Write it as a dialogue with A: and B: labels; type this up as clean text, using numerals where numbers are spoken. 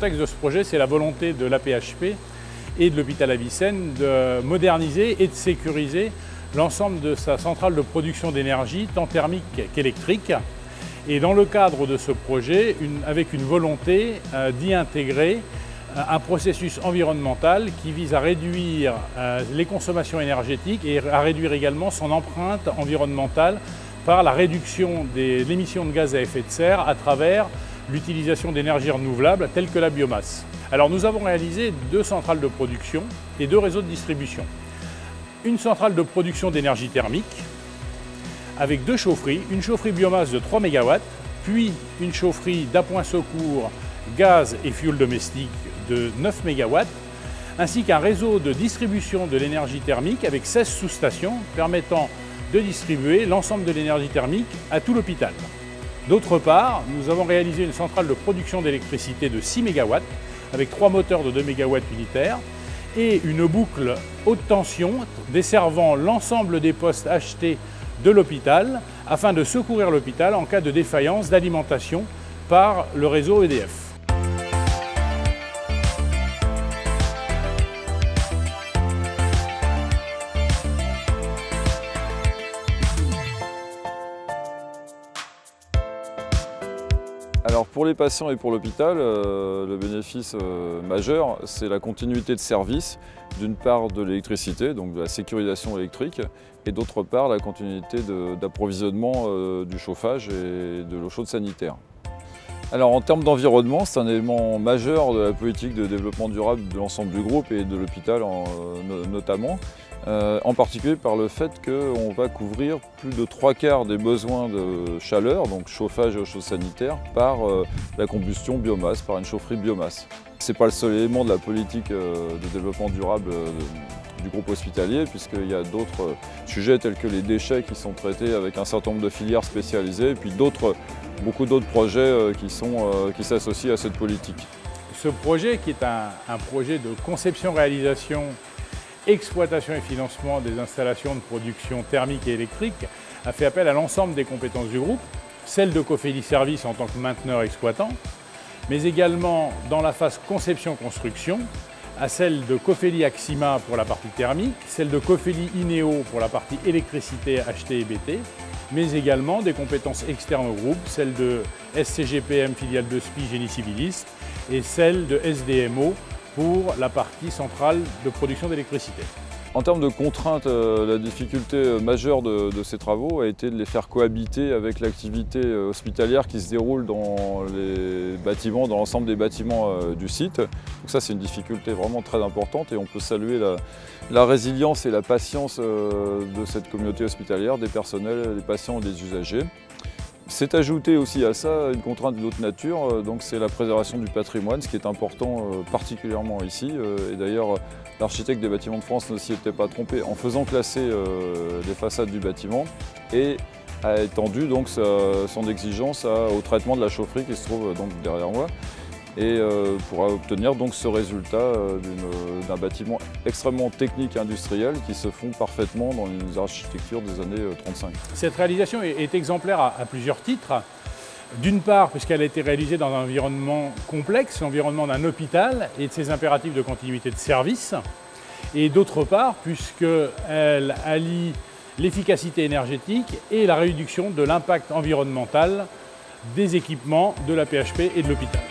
A: contexte de ce projet, c'est la volonté de l'AP-HP et de l'hôpital Avicenne de moderniser et de sécuriser l'ensemble de sa centrale de production d'énergie, tant thermique qu'électrique. Et dans le cadre de ce projet, avec une volonté d'y intégrer un processus environnemental qui vise à réduire les consommations énergétiques et à réduire également son empreinte environnementale par la réduction de l'émission de gaz à effet de serre à travers l'utilisation d'énergies renouvelables telles que la biomasse. Alors nous avons réalisé 2 centrales de production et 2 réseaux de distribution. Une centrale de production d'énergie thermique avec 2 chaufferies, une chaufferie biomasse de 3 MW, puis une chaufferie d'appoint secours gaz et fioul domestique de 9 MW, ainsi qu'un réseau de distribution de l'énergie thermique avec 16 sous-stations permettant de distribuer l'ensemble de l'énergie thermique à tout l'hôpital. D'autre part, nous avons réalisé une centrale de production d'électricité de 6 MW avec 3 moteurs de 2 MW unitaires et une boucle haute tension desservant l'ensemble des postes achetés de l'hôpital afin de secourir l'hôpital en cas de défaillance d'alimentation par le réseau EDF.
B: Alors pour les patients et pour l'hôpital, le bénéfice majeur, c'est la continuité de service, d'une part de l'électricité, donc de la sécurisation électrique, et d'autre part la continuité d'approvisionnement du chauffage et de l'eau chaude sanitaire. Alors en termes d'environnement, c'est un élément majeur de la politique de développement durable de l'ensemble du groupe et de l'hôpital notamment. En particulier par le fait qu'on va couvrir plus de 3/4 des besoins de chaleur, donc chauffage et eau chaude sanitaire, par la combustion biomasse, par une chaufferie biomasse. Ce n'est pas le seul élément de la politique de développement durable du groupe hospitalier, puisqu'il y a d'autres sujets tels que les déchets qui sont traités avec un certain nombre de filières spécialisées, et puis beaucoup d'autres projets qui s'associent à cette politique.
A: Ce projet, qui est un projet de conception-réalisation, exploitation et financement des installations de production thermique et électrique, a fait appel à l'ensemble des compétences du groupe, celles de Cofeli Services en tant que mainteneur exploitant, mais également dans la phase conception-construction, à celle de Cofeli Axima pour la partie thermique, celle de Cofeli Ineo pour la partie électricité, HT et BT, mais également des compétences externes au groupe, celles de SCGPM filiale de SPI Génie Civiliste et celle de SDMO pour la partie centrale de production d'électricité.
B: En termes de contraintes, la difficulté majeure de ces travaux a été de les faire cohabiter avec l'activité hospitalière qui se déroule dans les bâtiments, dans l'ensemble des bâtiments du site. Donc ça, c'est une difficulté vraiment très importante et on peut saluer la résilience et la patience de cette communauté hospitalière, des personnels, des patients et des usagers. C'est ajouté aussi à ça une contrainte d'une autre nature, donc c'est la préservation du patrimoine, ce qui est important particulièrement ici. Et d'ailleurs, l'architecte des bâtiments de France ne s'y était pas trompé en faisant classer les façades du bâtiment et a étendu donc son exigence au traitement de la chaufferie qui se trouve donc derrière moi. Et pour obtenir donc ce résultat d'un bâtiment extrêmement technique et industriel qui se fond parfaitement dans les architectures des années 35.
A: Cette réalisation est exemplaire à plusieurs titres. D'une part, puisqu'elle a été réalisée dans un environnement complexe, l'environnement d'un hôpital et de ses impératifs de continuité de service. Et d'autre part, puisqu'elle allie l'efficacité énergétique et la réduction de l'impact environnemental des équipements de l'AP-HP et de l'hôpital.